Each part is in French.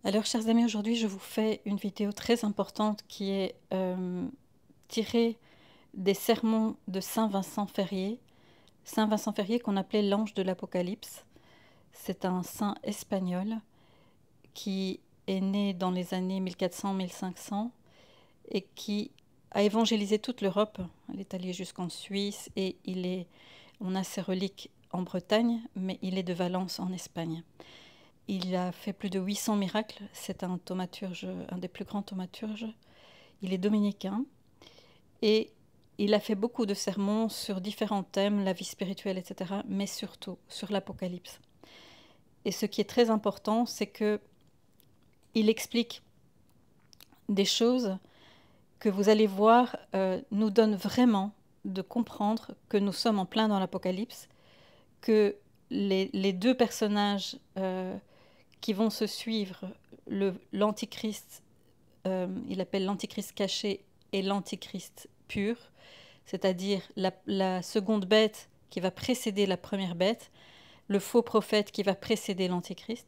Alors, chers amis, aujourd'hui, je vous fais une vidéo très importante qui est tirée des sermons de Saint Vincent Ferrier. Saint Vincent Ferrier qu'on appelait l'ange de l'Apocalypse. C'est un saint espagnol qui est né dans les années 1400-1500 et qui a évangélisé toute l'Europe. Il est allé jusqu'en Suisse et on a ses reliques en Bretagne, mais il est de Valence en Espagne. Il a fait plus de 800 miracles. C'est un thaumaturge, un des plus grands thaumaturges. Il est dominicain et il a fait beaucoup de sermons sur différents thèmes, la vie spirituelle, etc., mais surtout sur l'Apocalypse. Et ce qui est très important, c'est que il explique des choses que vous allez voir nous donnent vraiment de comprendre que nous sommes en plein dans l'Apocalypse, que les deux personnages qui vont se suivre, l'Antichrist, il appelle l'Antichrist caché et l'Antichrist pur, c'est-à-dire la seconde bête qui va précéder la première bête, le faux prophète qui va précéder l'Antichrist.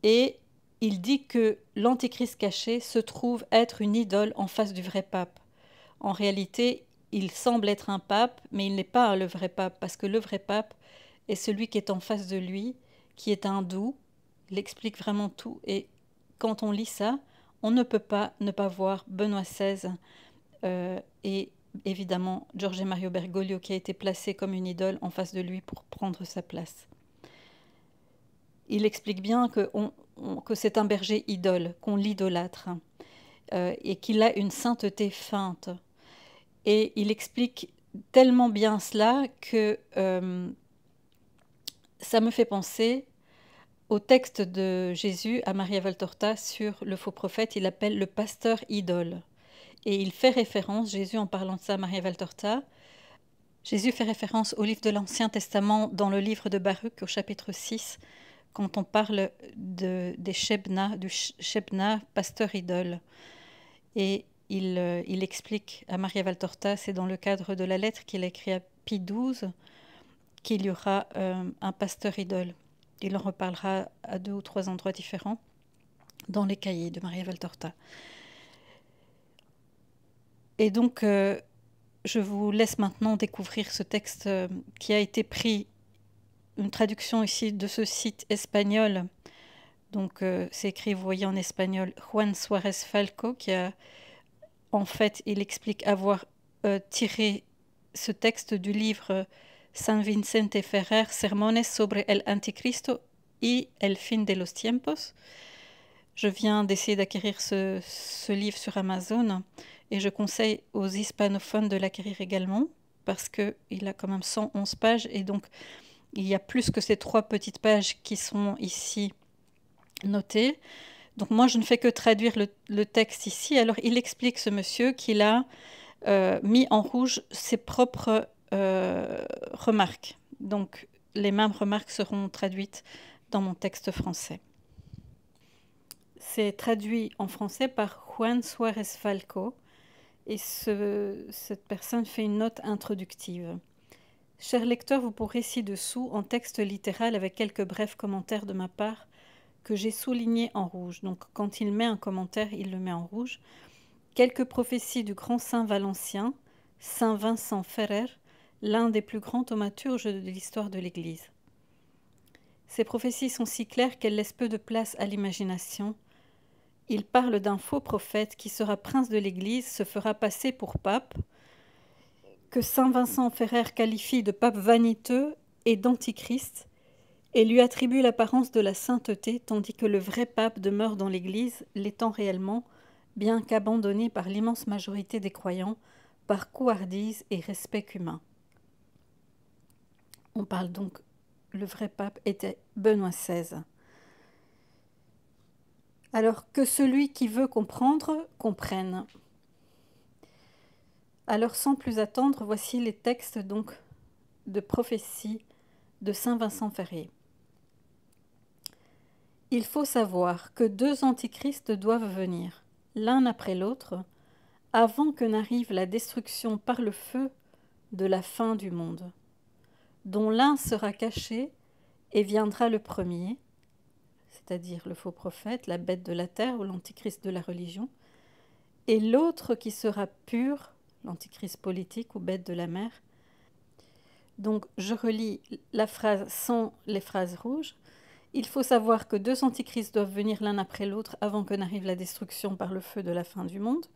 Et il dit que l'Antichrist caché se trouve être une idole en face du vrai pape. En réalité, il semble être un pape, mais il n'est pas le vrai pape, parce que le vrai pape est celui qui est en face de lui, qui est hindou. Il explique vraiment tout. Et quand on lit ça, on ne peut pas ne pas voir Benoît XVI et évidemment Jorge Mario Bergoglio qui a été placé comme une idole en face de lui pour prendre sa place. Il explique bien que c'est un berger idole, qu'on l'idolâtre, et qu'il a une sainteté feinte. Et il explique tellement bien cela que ça me fait penser au texte de Jésus à Maria Valtorta sur le faux prophète. Il appelle le pasteur idole. Et il fait référence, Jésus en parlant de ça à Maria Valtorta, Jésus fait référence au livre de l'Ancien Testament dans le livre de Baruch au chapitre 6, quand on parle des Shebna, du Shebna, pasteur idole. Et il explique à Maria Valtorta, c'est dans le cadre de la lettre qu'il a écrite à Pie XII, qu'il y aura un pasteur idole. Il en reparlera à 2 ou 3 endroits différents dans les cahiers de Maria Valtorta. Et donc, je vous laisse maintenant découvrir ce texte qui a été pris, une traduction ici de ce site espagnol. Donc, c'est écrit, vous voyez en espagnol, Juan Suárez Falco, qui a, en fait, il explique avoir tiré ce texte du livre San Vicente Ferrer, Sermones sobre el Anticristo y el fin de los tiempos. Je viens d'essayer d'acquérir ce livre sur Amazon et je conseille aux hispanophones de l'acquérir également parce qu'il a quand même 111 pages et donc il y a plus que ces 3 petites pages qui sont ici notées. Donc moi je ne fais que traduire le texte ici. Alors il explique, ce monsieur, qu'il a mis en rouge ses propres remarques. Donc les mêmes remarques seront traduites dans mon texte français. C'est traduit en français par Juan Suárez Falco et cette personne fait une note introductive. Chers lecteurs, vous pourrez ci-dessous, en texte littéral avec quelques brefs commentaires de ma part, que j'ai souligné en rouge. Donc quand il met un commentaire, il le met en rouge. Quelques prophéties du grand saint valencien, Saint Vincent Ferrer, l'un des plus grands thaumaturges de l'histoire de l'Église. Ces prophéties sont si claires qu'elles laissent peu de place à l'imagination. Il parle d'un faux prophète qui sera prince de l'Église, se fera passer pour pape, que saint Vincent Ferrer qualifie de pape vaniteux et d'antichrist, et lui attribue l'apparence de la sainteté, tandis que le vrai pape demeure dans l'Église, l'étant réellement, bien qu'abandonné par l'immense majorité des croyants, par couardise et respect humain. On parle donc, le vrai pape était Benoît XVI. Alors que celui qui veut comprendre, comprenne. Alors sans plus attendre, voici les textes donc de prophétie de saint Vincent Ferrier. Il faut savoir que 2 antichrists doivent venir, l'un après l'autre, avant que n'arrive la destruction par le feu de la fin du monde, dont l'un sera caché et viendra le premier, c'est-à-dire le faux prophète, la bête de la terre ou l'antichrist de la religion, et l'autre qui sera pur, l'antichrist politique ou bête de la mer. Donc je relis la phrase sans les phrases rouges. Il faut savoir que 2 antichrists doivent venir l'un après l'autre avant que n'arrive la destruction par le feu de la fin du monde,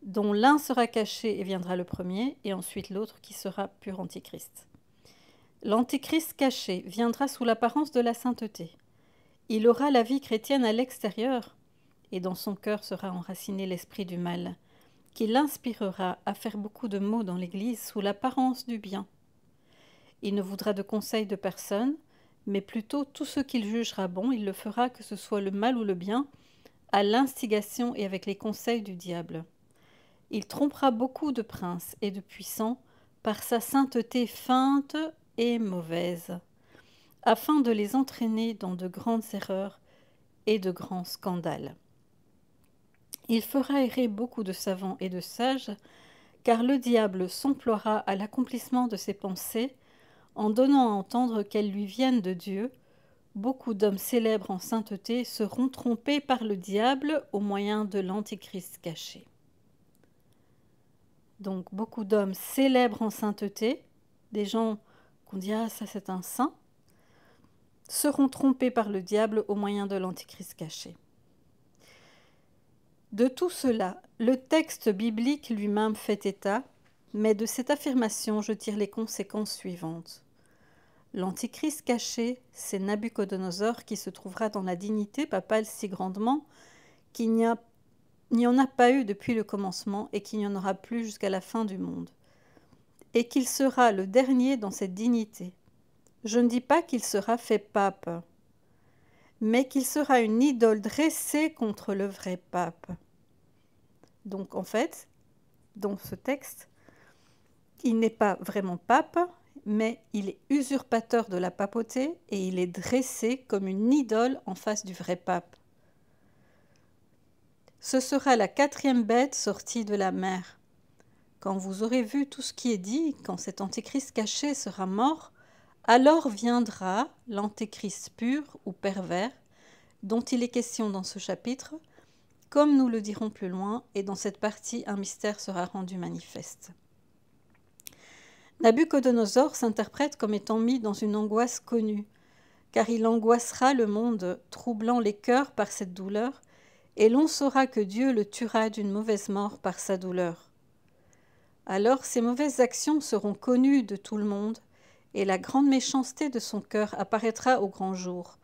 dont l'un sera caché et viendra le premier, et ensuite l'autre qui sera pur antichrist. L'antichrist caché viendra sous l'apparence de la sainteté. Il aura la vie chrétienne à l'extérieur, et dans son cœur sera enraciné l'esprit du mal, qui l'inspirera à faire beaucoup de maux dans l'Église sous l'apparence du bien. Il ne voudra de conseil de personne, mais plutôt tout ce qu'il jugera bon, il le fera, que ce soit le mal ou le bien, à l'instigation et avec les conseils du diable. Il trompera beaucoup de princes et de puissants par sa sainteté feinte et mauvaise, afin de les entraîner dans de grandes erreurs et de grands scandales. Il fera errer beaucoup de savants et de sages, car le diable s'emploiera à l'accomplissement de ses pensées, en donnant à entendre qu'elles lui viennent de Dieu. Beaucoup d'hommes célèbres en sainteté seront trompés par le diable au moyen de l'antichrist caché. Donc beaucoup d'hommes célèbres en sainteté, des gens qu'on dit « Ah, ça c'est un saint », seront trompés par le diable au moyen de l'antichrist caché. De tout cela, le texte biblique lui-même fait état, mais de cette affirmation, je tire les conséquences suivantes. L'antichrist caché, c'est Nabuchodonosor qui se trouvera dans la dignité papale si grandement qu'il n'y en a pas eu depuis le commencement et qu'il n'y en aura plus jusqu'à la fin du monde. Et qu'il sera le dernier dans cette dignité. Je ne dis pas qu'il sera fait pape, mais qu'il sera une idole dressée contre le vrai pape. Donc en fait, dans ce texte, il n'est pas vraiment pape, mais il est usurpateur de la papauté et il est dressé comme une idole en face du vrai pape. Ce sera la 4e bête sortie de la mer. Quand vous aurez vu tout ce qui est dit, quand cet antéchrist caché sera mort, alors viendra l'antéchrist pur ou pervers, dont il est question dans ce chapitre, comme nous le dirons plus loin, et dans cette partie, un mystère sera rendu manifeste. Nabuchodonosor s'interprète comme étant mis dans une angoisse connue, car il angoissera le monde, troublant les cœurs par cette douleur, et l'on saura que Dieu le tuera d'une mauvaise mort par sa douleur. Alors ses mauvaises actions seront connues de tout le monde, et la grande méchanceté de son cœur apparaîtra au grand jour,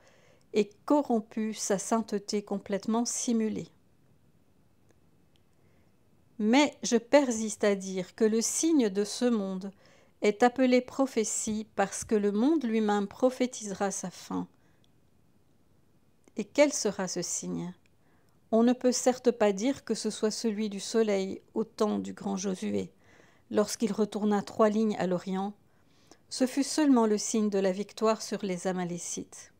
et corrompue sa sainteté complètement simulée. Mais je persiste à dire que le signe de ce monde est appelé prophétie parce que le monde lui-même prophétisera sa fin. Et quel sera ce signe ? On ne peut certes pas dire que ce soit celui du soleil au temps du grand Josué, lorsqu'il retourna 3 lignes à l'Orient. Ce fut seulement le signe de la victoire sur les Amalécites.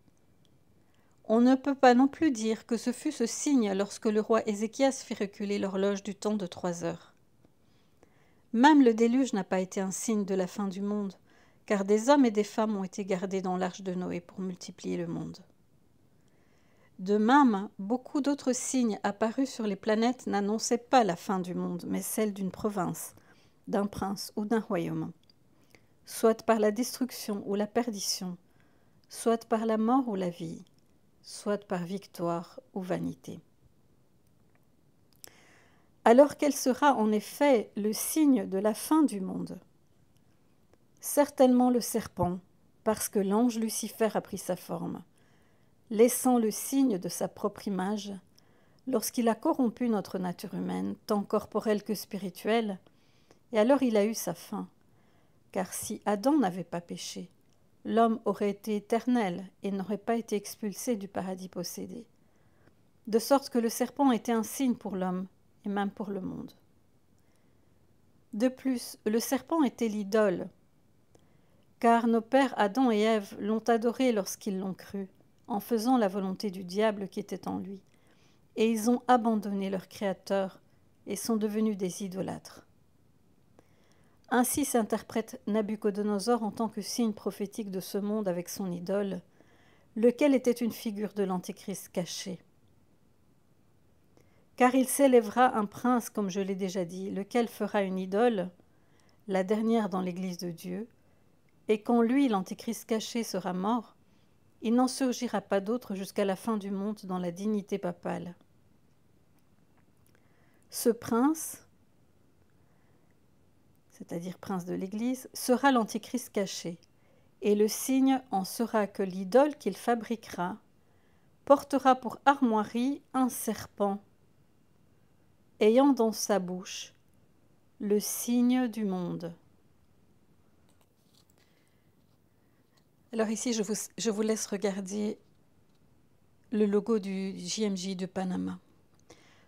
On ne peut pas non plus dire que ce fut ce signe lorsque le roi Ézéchias fit reculer l'horloge du temps de 3 heures. Même le déluge n'a pas été un signe de la fin du monde, car des hommes et des femmes ont été gardés dans l'arche de Noé pour multiplier le monde. De même, beaucoup d'autres signes apparus sur les planètes n'annonçaient pas la fin du monde, mais celle d'une province, d'un prince ou d'un royaume, soit par la destruction ou la perdition, soit par la mort ou la vie, soit par victoire ou vanité. Alors quel sera en effet le signe de la fin du monde ? Certainement le serpent, parce que l'ange Lucifer a pris sa forme, laissant le signe de sa propre image, lorsqu'il a corrompu notre nature humaine, tant corporelle que spirituelle, et alors il a eu sa fin. Car si Adam n'avait pas péché, l'homme aurait été éternel et n'aurait pas été expulsé du paradis possédé. De sorte que le serpent était un signe pour l'homme, et même pour le monde. De plus, le serpent était l'idole, car nos pères Adam et Ève l'ont adoré lorsqu'ils l'ont cru, en faisant la volonté du diable qui était en lui, et ils ont abandonné leur Créateur et sont devenus des idolâtres. Ainsi s'interprète Nabuchodonosor en tant que signe prophétique de ce monde avec son idole, lequel était une figure de l'Antéchrist caché. Car il s'élèvera un prince, comme je l'ai déjà dit, lequel fera une idole, la dernière dans l'Église de Dieu, et quand lui, l'Antéchrist caché, sera mort, il n'en surgira pas d'autre jusqu'à la fin du monde dans la dignité papale. Ce prince, c'est-à-dire prince de l'Église, sera l'Antéchrist caché, et le signe en sera que l'idole qu'il fabriquera portera pour armoirie un serpent, ayant dans sa bouche le signe du monde. Alors ici, je vous laisse regarder le logo du JMJ de Panama.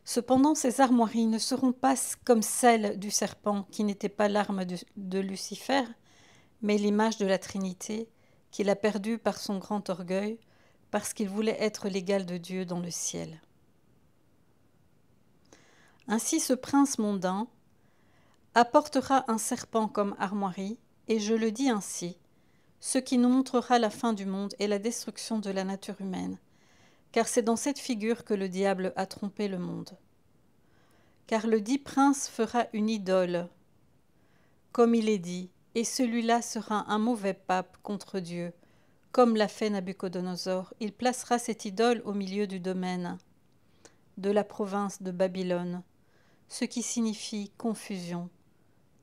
Cependant, ces armoiries ne seront pas comme celles du serpent, qui n'était pas l'arme de Lucifer, mais l'image de la Trinité, qu'il a perdue par son grand orgueil, parce qu'il voulait être l'égal de Dieu dans le ciel. Ainsi, ce prince mondain apportera un serpent comme armoirie, et je le dis ainsi, ce qui nous montrera la fin du monde et la destruction de la nature humaine, car c'est dans cette figure que le diable a trompé le monde. Car le dit prince fera une idole, comme il est dit, et celui-là sera un mauvais pape contre Dieu, comme l'a fait Nabuchodonosor. Il placera cette idole au milieu du domaine de la province de Babylone, ce qui signifie confusion,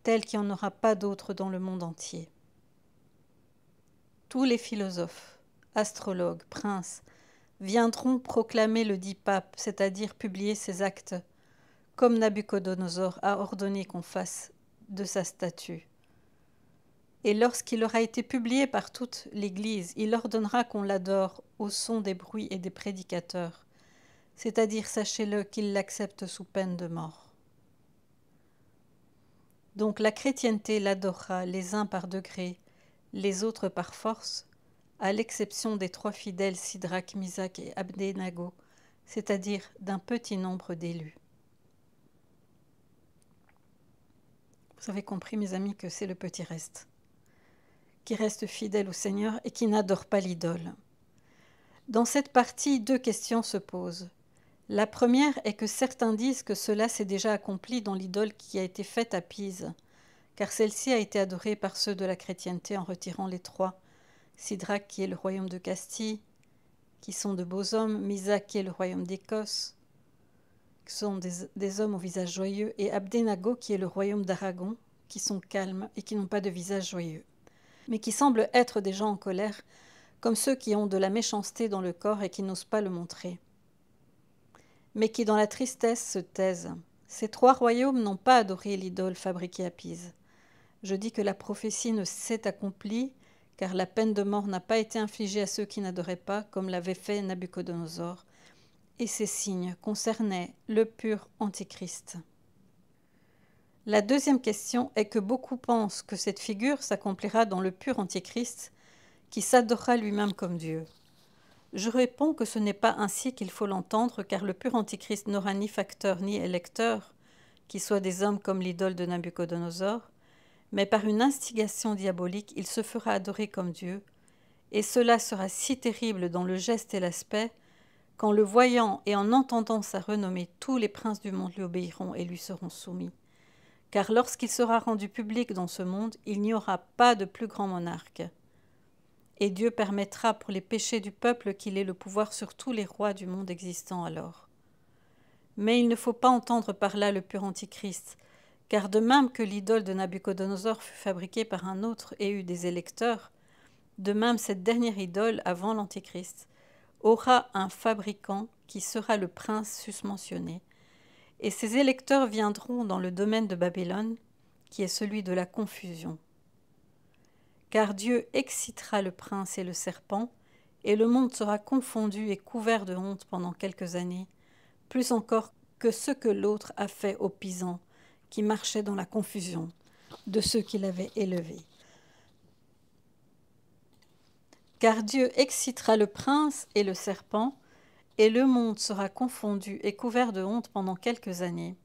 telle qu'il n'y en aura pas d'autre dans le monde entier. Tous les philosophes, astrologues, princes, viendront proclamer le dit pape, c'est-à-dire publier ses actes, comme Nabuchodonosor a ordonné qu'on fasse de sa statue. Et lorsqu'il aura été publié par toute l'Église, il ordonnera qu'on l'adore au son des bruits et des prédicateurs, c'est-à-dire, sachez-le, qu'il l'accepte sous peine de mort. Donc la chrétienté l'adorera les uns par degrés, les autres par force, à l'exception des 3 fidèles Sidrac, Misac et Abdenago, c'est-à-dire d'un petit nombre d'élus. Vous avez compris, mes amis, que c'est le petit reste, qui reste fidèle au Seigneur et qui n'adore pas l'idole. Dans cette partie, 2 questions se posent. La première est que certains disent que cela s'est déjà accompli dans l'idole qui a été faite à Pise, car celle-ci a été adorée par ceux de la chrétienté en retirant les 3. Sidrac, qui est le royaume de Castille, qui sont de beaux hommes, Misac, qui est le royaume d'Écosse, qui sont des hommes au visage joyeux, et Abdenago, qui est le royaume d'Aragon, qui sont calmes et qui n'ont pas de visage joyeux, mais qui semblent être des gens en colère, comme ceux qui ont de la méchanceté dans le corps et qui n'osent pas le montrer, mais qui dans la tristesse se taisent. Ces 3 royaumes n'ont pas adoré l'idole fabriquée à Pise. Je dis que la prophétie ne s'est accomplie, car la peine de mort n'a pas été infligée à ceux qui n'adoraient pas, comme l'avait fait Nabuchodonosor, et ces signes concernaient le pur Antichrist. La deuxième question est que beaucoup pensent que cette figure s'accomplira dans le pur Antichrist, qui s'adorera lui-même comme Dieu. Je réponds que ce n'est pas ainsi qu'il faut l'entendre, car le pur Antichrist n'aura ni facteur ni électeur, qui soient des hommes comme l'idole de Nabuchodonosor, mais par une instigation diabolique, il se fera adorer comme Dieu, et cela sera si terrible dans le geste et l'aspect, qu'en le voyant et en entendant sa renommée, tous les princes du monde lui obéiront et lui seront soumis. Car lorsqu'il sera rendu public dans ce monde, il n'y aura pas de plus grand monarque. Et Dieu permettra pour les péchés du peuple qu'il ait le pouvoir sur tous les rois du monde existant alors. Mais il ne faut pas entendre par là le pur Antichrist, car de même que l'idole de Nabuchodonosor fut fabriquée par un autre et eut des électeurs, de même cette dernière idole, avant l'Antichrist, aura un fabricant qui sera le prince susmentionné, et ses électeurs viendront dans le domaine de Babylone, qui est celui de la confusion. Car Dieu excitera le prince et le serpent, et le monde sera confondu et couvert de honte pendant quelques années, plus encore que ce que l'autre a fait aux pisans, qui marchaient dans la confusion de ceux qui l'avaient élevé. Car Dieu excitera le prince et le serpent, et le monde sera confondu et couvert de honte pendant quelques années,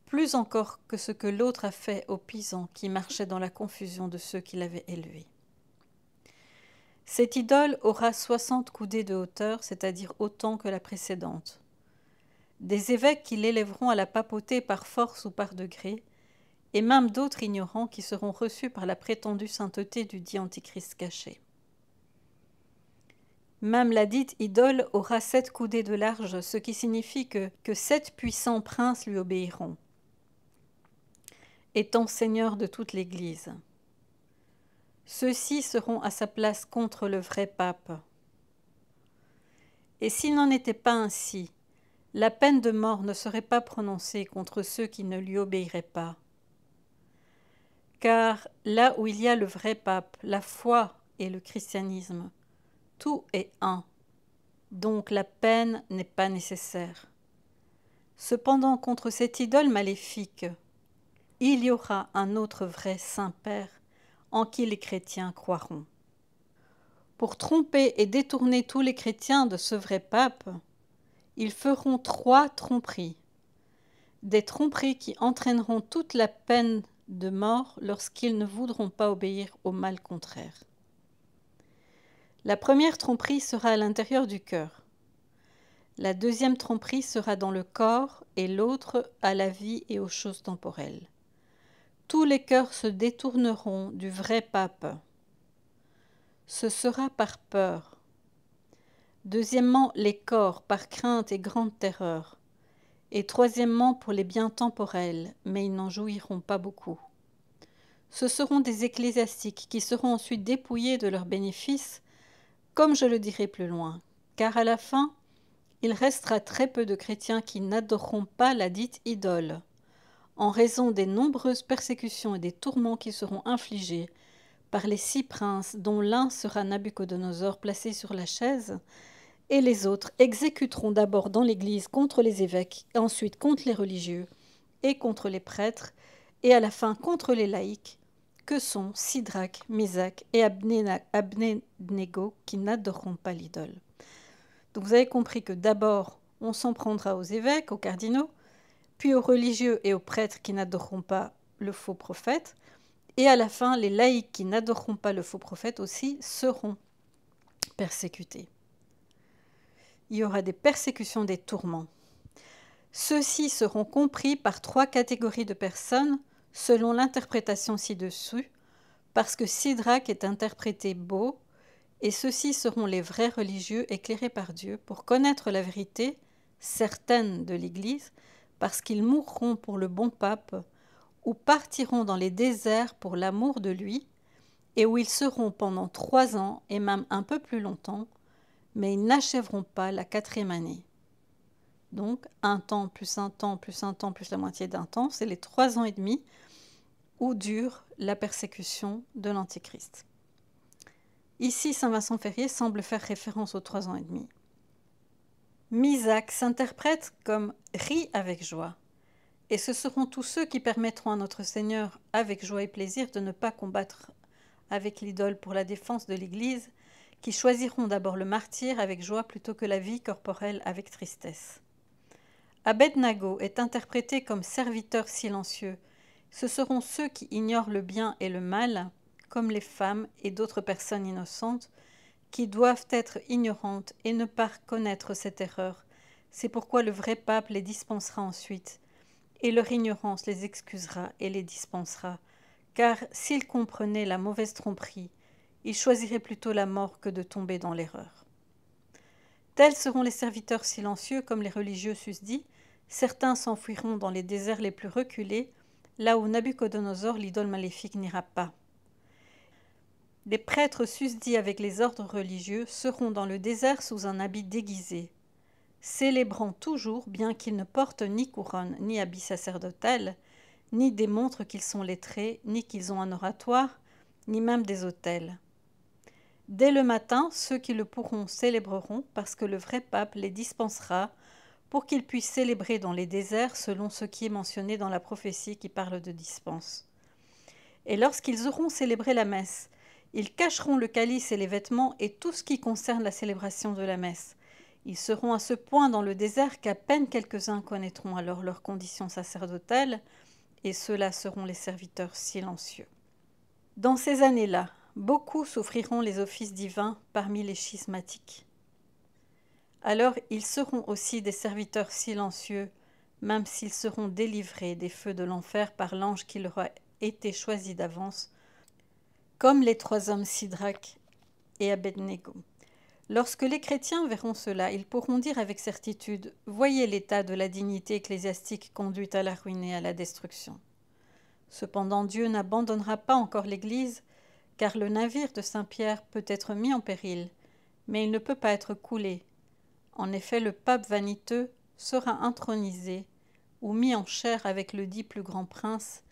plus encore que ce que l'autre a fait aux pisans qui marchaient dans la confusion de ceux qui l'avaient élevé. Cette idole aura 60 coudées de hauteur, c'est-à-dire autant que la précédente. Des évêques qui l'élèveront à la papauté par force ou par degré, et même d'autres ignorants qui seront reçus par la prétendue sainteté du dit antichrist caché. Même la dite idole aura 7 coudées de large, ce qui signifie que 7 puissants princes lui obéiront, étant seigneurs de toute l'Église. Ceux-ci seront à sa place contre le vrai pape. Et s'il n'en était pas ainsi, la peine de mort ne serait pas prononcée contre ceux qui ne lui obéiraient pas. Car là où il y a le vrai pape, la foi et le christianisme, tout est un, donc la peine n'est pas nécessaire. Cependant, contre cette idole maléfique, il y aura un autre vrai Saint-Père en qui les chrétiens croiront. Pour tromper et détourner tous les chrétiens de ce vrai pape, ils feront 3 tromperies. Des tromperies qui entraîneront toute la peine de mort lorsqu'ils ne voudront pas obéir au mal contraire. La première tromperie sera à l'intérieur du cœur. La deuxième tromperie sera dans le corps et l'autre à la vie et aux choses temporelles. Tous les cœurs se détourneront du vrai pape. Ce sera par peur. Deuxièmement, les corps par crainte et grande terreur. Et troisièmement, pour les biens temporels, mais ils n'en jouiront pas beaucoup. Ce seront des ecclésiastiques qui seront ensuite dépouillés de leurs bénéfices, comme je le dirai plus loin, car à la fin, il restera très peu de chrétiens qui n'adoreront pas la dite idole, en raison des nombreuses persécutions et des tourments qui seront infligés par les 6 princes, dont l'un sera Nabuchodonosor placé sur la chaise, et les autres exécuteront d'abord dans l'Église contre les évêques, et ensuite contre les religieux, et contre les prêtres, et à la fin contre les laïcs, que sont Sidrac, Misac et Abednego, qui n'adoreront pas l'idole. Donc vous avez compris que d'abord, on s'en prendra aux évêques, aux cardinaux, puis aux religieux et aux prêtres qui n'adoreront pas le faux prophète, et à la fin, les laïcs qui n'adoreront pas le faux prophète aussi seront persécutés. Il y aura des persécutions, des tourments. Ceux-ci seront compris par 3 catégories de personnes selon l'interprétation ci-dessus, parce que Sidrac est interprété beau, et ceux-ci seront les vrais religieux éclairés par Dieu pour connaître la vérité certaine de l'Église, parce qu'ils mourront pour le bon pape, ou partiront dans les déserts pour l'amour de lui, et où ils seront pendant 3 ans, et même un peu plus longtemps, mais ils n'achèveront pas la 4e année. Donc, 1 temps, plus 1 temps, plus 1 temps, plus la moitié d'un temps, c'est les 3 ans et demi où dure la persécution de l'Antichrist. Ici, saint Vincent Ferrier semble faire référence aux 3 ans et demi. Misac s'interprète comme « rit avec joie », et ce seront tous ceux qui permettront à notre Seigneur, avec joie et plaisir, de ne pas combattre avec l'idole pour la défense de l'Église, qui choisiront d'abord le martyre avec joie plutôt que la vie corporelle avec tristesse. Abednego est interprété comme serviteur silencieux. Ce seront ceux qui ignorent le bien et le mal, comme les femmes et d'autres personnes innocentes, qui doivent être ignorantes et ne pas connaître cette erreur. C'est pourquoi le vrai pape les dispensera ensuite, et leur ignorance les excusera et les dispensera, car s'ils comprenaient la mauvaise tromperie, ils choisiraient plutôt la mort que de tomber dans l'erreur. Tels seront les serviteurs silencieux, comme les religieux susdits. Certains s'enfuiront dans les déserts les plus reculés, là où Nabuchodonosor, l'idole maléfique, n'ira pas. Les prêtres susdits avec les ordres religieux seront dans le désert sous un habit déguisé, célébrant toujours, bien qu'ils ne portent ni couronne, ni habit sacerdotal, ni démontrent qu'ils sont lettrés, ni qu'ils ont un oratoire, ni même des autels. Dès le matin, ceux qui le pourront célébreront, parce que le vrai pape les dispensera pour qu'ils puissent célébrer dans les déserts selon ce qui est mentionné dans la prophétie qui parle de dispense. Et lorsqu'ils auront célébré la messe, ils cacheront le calice et les vêtements et tout ce qui concerne la célébration de la messe. Ils seront à ce point dans le désert qu'à peine quelques-uns connaîtront alors leurs conditions sacerdotales, et ceux-là seront les serviteurs silencieux. Dans ces années-là, beaucoup souffriront les offices divins parmi les schismatiques. Alors ils seront aussi des serviteurs silencieux, même s'ils seront délivrés des feux de l'enfer par l'ange qui leur a été choisi d'avance, comme les 3 hommes Sidrac et Abednego. Lorsque les chrétiens verront cela, ils pourront dire avec certitude « Voyez l'état de la dignité ecclésiastique conduite à la ruine et à la destruction. » Cependant, Dieu n'abandonnera pas encore l'Église, car le navire de Saint-Pierre peut être mis en péril, mais il ne peut pas être coulé. En effet, le pape vaniteux sera intronisé ou mis en chaire avec le dit plus grand prince,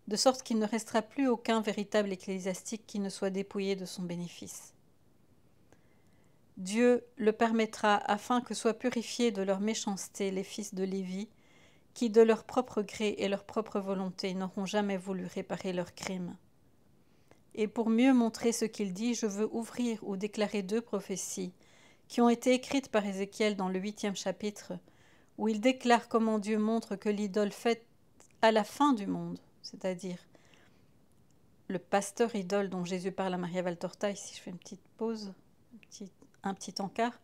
de sorte qu'il ne restera plus aucun véritable ecclésiastique qui ne soit dépouillé de son bénéfice. Dieu le permettra afin que soient purifiés de leur méchanceté les fils de Lévi, qui de leur propre gré et leur propre volonté n'auront jamais voulu réparer leurs crimes. Et pour mieux montrer ce qu'il dit, je veux ouvrir ou déclarer 2 prophéties qui ont été écrites par Ézéchiel dans le 8e chapitre, où il déclare comment Dieu montre que l'idole faite à la fin du monde, c'est-à-dire le pasteur idole dont Jésus parle à Maria Valtorta, ici je fais une petite pause, un petit encart.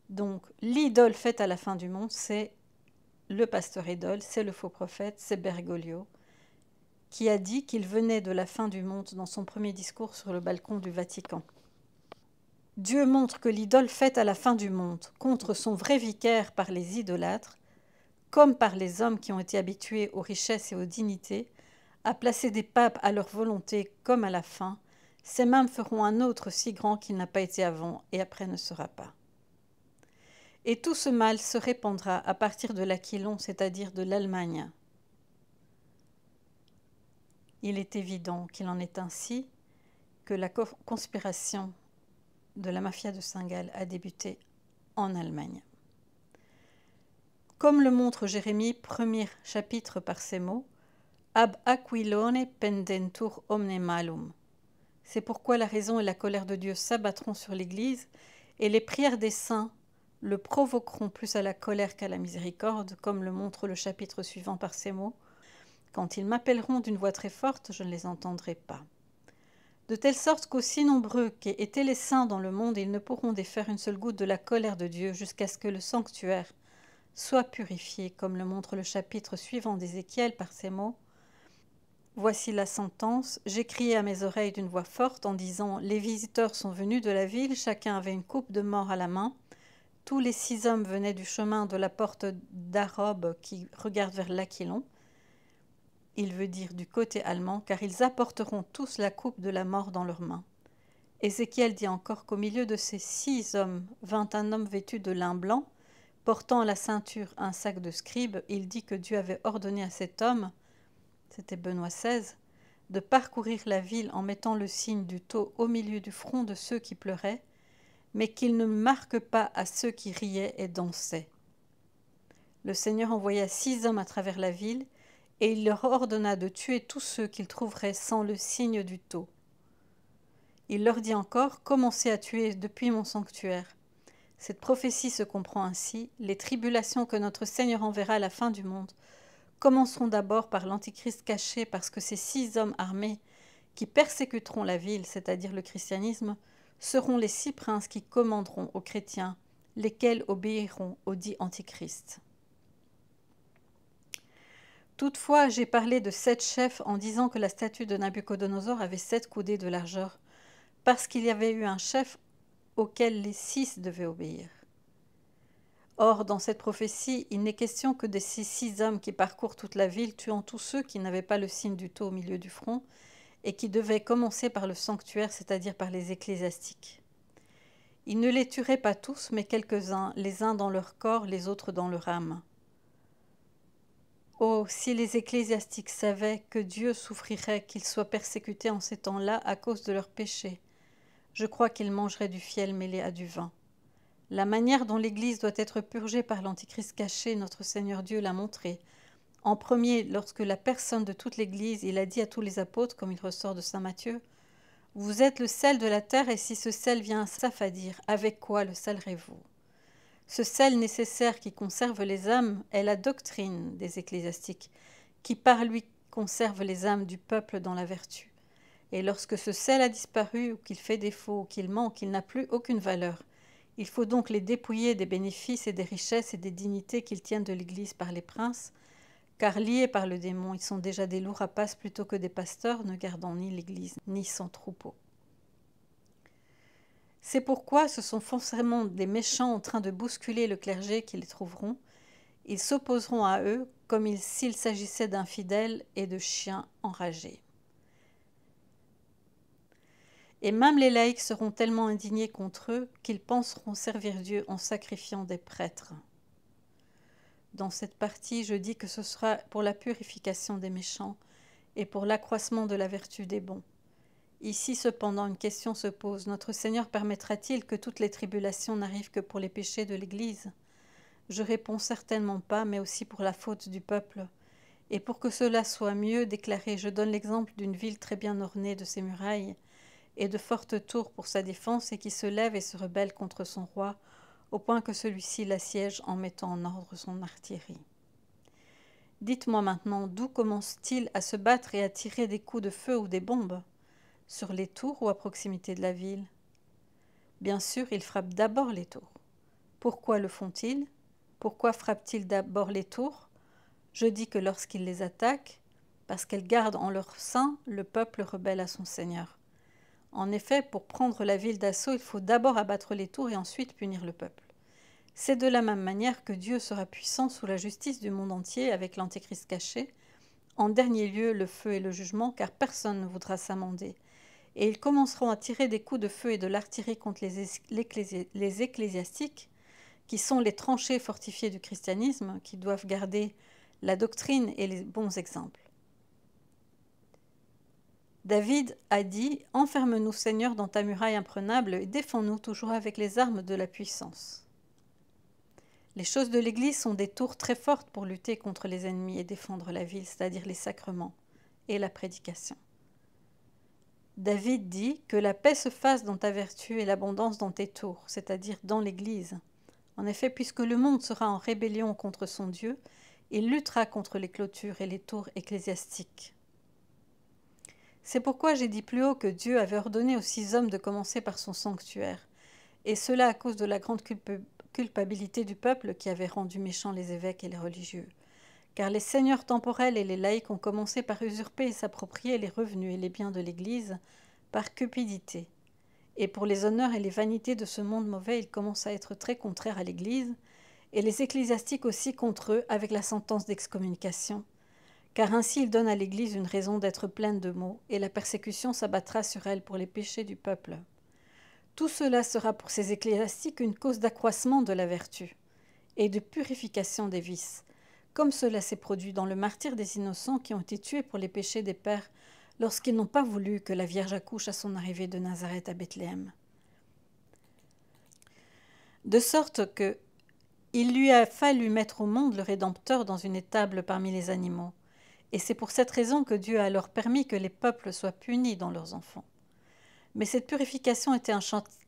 Donc l'idole faite à la fin du monde, c'est le pasteur idole, c'est le faux prophète, c'est Bergoglio, qui a dit qu'il venait de la fin du monde dans son premier discours sur le balcon du Vatican. Dieu montre que l'idole faite à la fin du monde contre son vrai vicaire par les idolâtres, comme par les hommes qui ont été habitués aux richesses et aux dignités, à placer des papes à leur volonté comme à la fin, ces mêmes feront un autre si grand qu'il n'a pas été avant et après ne sera pas. Et tout ce mal se répandra à partir de l'Aquilon, c'est-à-dire de l'Allemagne. Il est évident qu'il en est ainsi, que la conspiration de la mafia de Saint-Gall a débuté en Allemagne. Comme le montre Jérémie, premier chapitre par ces mots, Ab aquilone pendentur omne malum. C'est pourquoi la raison et la colère de Dieu s'abattront sur l'Église, et les prières des saints le provoqueront plus à la colère qu'à la miséricorde, comme le montre le chapitre suivant par ces mots. Quand ils m'appelleront d'une voix très forte, je ne les entendrai pas. De telle sorte qu'aussi nombreux qu'aient été les saints dans le monde, ils ne pourront défaire une seule goutte de la colère de Dieu jusqu'à ce que le sanctuaire soit purifié, comme le montre le chapitre suivant d'Ézéchiel par ces mots. Voici la sentence. J'ai crié à mes oreilles d'une voix forte en disant « Les visiteurs sont venus de la ville, chacun avait une coupe de mort à la main. Tous les 6 hommes venaient du chemin de la porte d'Arobe qui regarde vers l'Aquilon. » Il veut dire du côté allemand, car ils apporteront tous la coupe de la mort dans leurs mains. Ézéchiel dit encore qu'au milieu de ces 6 hommes vint un homme vêtu de lin blanc, portant à la ceinture un sac de scribe. Il dit que Dieu avait ordonné à cet homme, c'était Benoît XVI, de parcourir la ville en mettant le signe du tau au milieu du front de ceux qui pleuraient, mais qu'il ne marque pas à ceux qui riaient et dansaient. Le Seigneur envoya 6 hommes à travers la ville, et il leur ordonna de tuer tous ceux qu'ils trouveraient sans le signe du tau. Il leur dit encore « Commencez à tuer depuis mon sanctuaire ». Cette prophétie se comprend ainsi. Les tribulations que notre Seigneur enverra à la fin du monde commenceront d'abord par l'Antichrist caché, parce que ces 6 hommes armés qui persécuteront la ville, c'est-à-dire le christianisme, seront les 6 princes qui commanderont aux chrétiens, lesquels obéiront au dit Antichrist. Toutefois, j'ai parlé de 7 chefs en disant que la statue de Nabuchodonosor avait 7 coudées de largeur, parce qu'il y avait eu un chef auquel les 6 devaient obéir. Or, dans cette prophétie, il n'est question que de ces 6 hommes qui parcourent toute la ville, tuant tous ceux qui n'avaient pas le signe du tau au milieu du front, et qui devaient commencer par le sanctuaire, c'est-à-dire par les ecclésiastiques. Ils ne les tueraient pas tous, mais quelques-uns, les uns dans leur corps, les autres dans leur âme. Oh, si les ecclésiastiques savaient que Dieu souffrirait qu'ils soient persécutés en ces temps-là à cause de leurs péchés, je crois qu'ils mangeraient du fiel mêlé à du vin. La manière dont l'Église doit être purgée par l'Antichrist caché, notre Seigneur Dieu l'a montré. En premier, lorsque la personne de toute l'Église, il a dit à tous les apôtres, comme il ressort de saint Matthieu, « Vous êtes le sel de la terre, et si ce sel vient à s'affadir, avec quoi le salerez-vous » Ce sel nécessaire qui conserve les âmes est la doctrine des ecclésiastiques, qui par lui conserve les âmes du peuple dans la vertu. Et lorsque ce sel a disparu, ou qu'il fait défaut, ou qu'il manque, il n'a plus aucune valeur. Il faut donc les dépouiller des bénéfices et des richesses et des dignités qu'ils tiennent de l'Église par les princes, car liés par le démon, ils sont déjà des loups rapaces plutôt que des pasteurs ne gardant ni l'Église ni son troupeau. C'est pourquoi ce sont forcément des méchants en train de bousculer le clergé qui les trouveront. Ils s'opposeront à eux comme s'il s'agissait d'infidèles et de chiens enragés. Et même les laïcs seront tellement indignés contre eux qu'ils penseront servir Dieu en sacrifiant des prêtres. Dans cette partie, je dis que ce sera pour la purification des méchants et pour l'accroissement de la vertu des bons. Ici, cependant, une question se pose. Notre Seigneur permettra-t-il que toutes les tribulations n'arrivent que pour les péchés de l'Église ? Je réponds certainement pas, mais aussi pour la faute du peuple. Et pour que cela soit mieux déclaré, je donne l'exemple d'une ville très bien ornée de ses murailles et de fortes tours pour sa défense et qui se lève et se rebelle contre son roi, au point que celui-ci l'assiège en mettant en ordre son artillerie. Dites-moi maintenant, d'où commence-t-il à se battre et à tirer des coups de feu ou des bombes ? Sur les tours ou à proximité de la ville ? Bien sûr, ils frappent d'abord les tours. Pourquoi le font-ils ? Pourquoi frappent-ils d'abord les tours ? Je dis que lorsqu'ils les attaquent, parce qu'elles gardent en leur sein le peuple rebelle à son Seigneur. En effet, pour prendre la ville d'assaut, il faut d'abord abattre les tours et ensuite punir le peuple. C'est de la même manière que Dieu sera puissant sous la justice du monde entier avec l'Antéchrist caché. En dernier lieu, le feu et le jugement, car personne ne voudra s'amender. Et ils commenceront à tirer des coups de feu et de l'artillerie contre les ecclésiastiques, qui sont les tranchées fortifiées du christianisme, qui doivent garder la doctrine et les bons exemples. David a dit « Enferme-nous, Seigneur, dans ta muraille imprenable et défends-nous toujours avec les armes de la puissance. » Les choses de l'Église sont des tours très fortes pour lutter contre les ennemis et défendre la ville, c'est-à-dire les sacrements et la prédication. David dit « Que la paix se fasse dans ta vertu et l'abondance dans tes tours, c'est-à-dire dans l'Église. En effet, puisque le monde sera en rébellion contre son Dieu, il luttera contre les clôtures et les tours ecclésiastiques. » C'est pourquoi j'ai dit plus haut que Dieu avait ordonné aux 6 hommes de commencer par son sanctuaire, et cela à cause de la grande culpabilité du peuple qui avait rendu méchants les évêques et les religieux. Car les seigneurs temporels et les laïcs ont commencé par usurper et s'approprier les revenus et les biens de l'Église par cupidité. Et pour les honneurs et les vanités de ce monde mauvais, ils commencent à être très contraires à l'Église, et les ecclésiastiques aussi contre eux avec la sentence d'excommunication. Car ainsi ils donnent à l'Église une raison d'être pleine de maux, et la persécution s'abattra sur elle pour les péchés du peuple. Tout cela sera pour ces ecclésiastiques une cause d'accroissement de la vertu et de purification des vices, comme cela s'est produit dans le martyre des innocents qui ont été tués pour les péchés des pères lorsqu'ils n'ont pas voulu que la Vierge accouche à son arrivée de Nazareth à Bethléem. De sorte que il lui a fallu mettre au monde le Rédempteur dans une étable parmi les animaux. Et c'est pour cette raison que Dieu a alors permis que les peuples soient punis dans leurs enfants. Mais cette purification était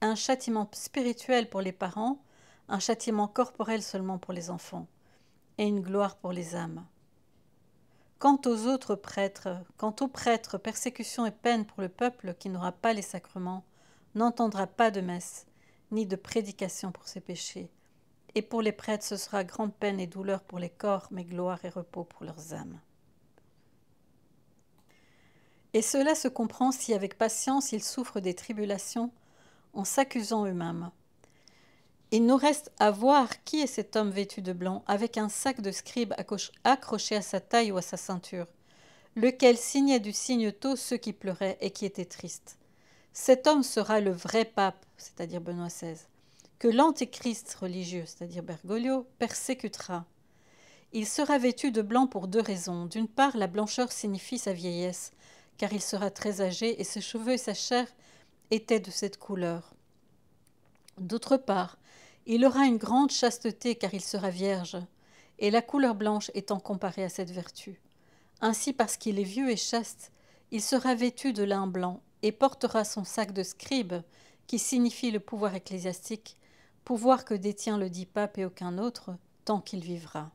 un châtiment spirituel pour les parents, un châtiment corporel seulement pour les enfants, et une gloire pour les âmes. Quant aux prêtres, persécution et peine pour le peuple qui n'aura pas les sacrements, n'entendra pas de messe, ni de prédication pour ses péchés. Et pour les prêtres, ce sera grande peine et douleur pour les corps, mais gloire et repos pour leurs âmes. Et cela se comprend si avec patience ils souffrent des tribulations en s'accusant eux-mêmes. Il nous reste à voir qui est cet homme vêtu de blanc avec un sac de scribe accroché à sa taille ou à sa ceinture, lequel signait du signeteau ceux qui pleuraient et qui étaient tristes. Cet homme sera le vrai pape, c'est-à-dire Benoît XVI, que l'antéchrist religieux, c'est-à-dire Bergoglio, persécutera. Il sera vêtu de blanc pour 2 raisons. D'une part, la blancheur signifie sa vieillesse, car il sera très âgé et ses cheveux et sa chair étaient de cette couleur. D'autre part, il aura une grande chasteté car il sera vierge, et la couleur blanche étant comparée à cette vertu. Ainsi, parce qu'il est vieux et chaste, il sera vêtu de lin blanc et portera son sac de scribe, qui signifie le pouvoir ecclésiastique, pouvoir que détient le dit pape et aucun autre, tant qu'il vivra.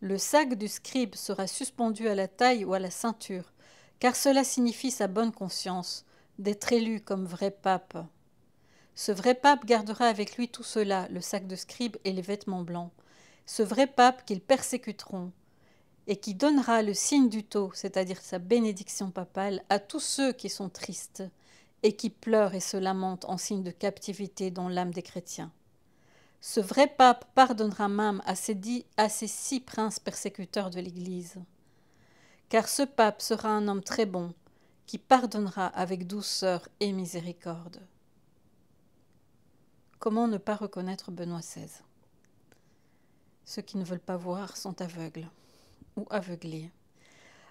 Le sac du scribe sera suspendu à la taille ou à la ceinture, car cela signifie sa bonne conscience, d'être élu comme vrai pape. Ce vrai pape gardera avec lui tout cela, le sac de scribe et les vêtements blancs. Ce vrai pape qu'ils persécuteront, et qui donnera le signe du tau, c'est-à-dire sa bénédiction papale, à tous ceux qui sont tristes, et qui pleurent et se lamentent en signe de captivité dans l'âme des chrétiens. Ce vrai pape pardonnera même à ces 6 princes persécuteurs de l'Église. Car ce pape sera un homme très bon, qui pardonnera avec douceur et miséricorde. Comment ne pas reconnaître Benoît XVI? Ceux qui ne veulent pas voir sont aveugles ou aveuglés.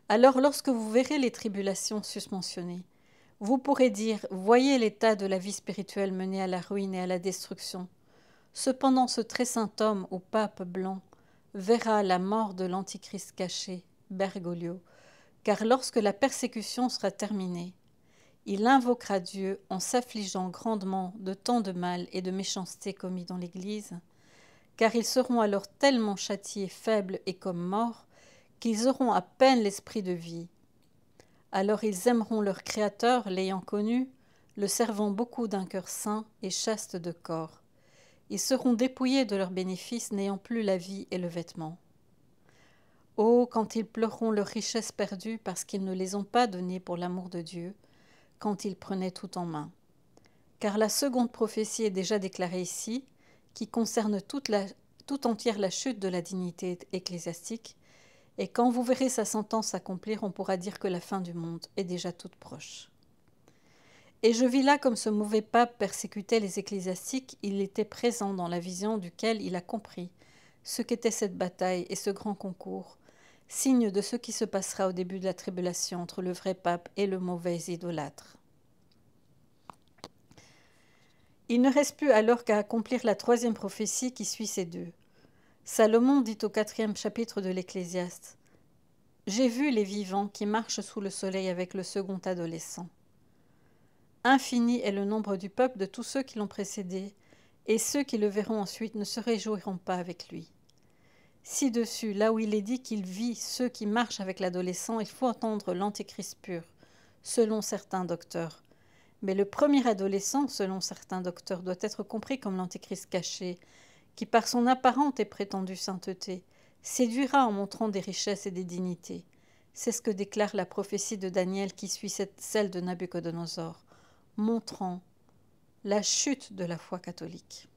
Alors lorsque vous verrez les tribulations susmentionnées, vous pourrez dire « Voyez l'état de la vie spirituelle menée à la ruine et à la destruction. Cependant ce très saint homme ou pape blanc verra la mort de l'antichrist caché, Bergoglio, car lorsque la persécution sera terminée, il invoquera Dieu en s'affligeant grandement de tant de mal et de méchanceté commis dans l'Église, car ils seront alors tellement châtiés, faibles et comme morts, qu'ils auront à peine l'esprit de vie. Alors ils aimeront leur Créateur, l'ayant connu, le servant beaucoup d'un cœur saint et chaste de corps. Ils seront dépouillés de leurs bénéfices, n'ayant plus la vie et le vêtement. Oh, quand ils pleureront leurs richesses perdues parce qu'ils ne les ont pas données pour l'amour de Dieu, quand ils prenaient tout en main. Car la seconde prophétie est déjà déclarée ici, qui concerne tout entière la chute de la dignité ecclésiastique, et quand vous verrez sa sentence s'accomplir, on pourra dire que la fin du monde est déjà toute proche. Et je vis là comme ce mauvais pape persécutait les ecclésiastiques, il était présent dans la vision duquel il a compris ce qu'était cette bataille et ce grand concours, signe de ce qui se passera au début de la tribulation entre le vrai pape et le mauvais idolâtre. Il ne reste plus alors qu'à accomplir la 3e prophétie qui suit ces 2. Salomon dit au 4e chapitre de l'Ecclésiaste « J'ai vu les vivants qui marchent sous le soleil avec le second adolescent. Infini est le nombre du peuple de tous ceux qui l'ont précédé, et ceux qui le verront ensuite ne se réjouiront pas avec lui. » Ci-dessus, là où il est dit qu'il vit ceux qui marchent avec l'adolescent, il faut entendre l'antéchrist pur, selon certains docteurs. Mais le premier adolescent, selon certains docteurs, doit être compris comme l'antéchrist caché, qui par son apparente et prétendue sainteté, séduira en montrant des richesses et des dignités. C'est ce que déclare la prophétie de Daniel qui suit celle de Nabuchodonosor, montrant la chute de la foi catholique.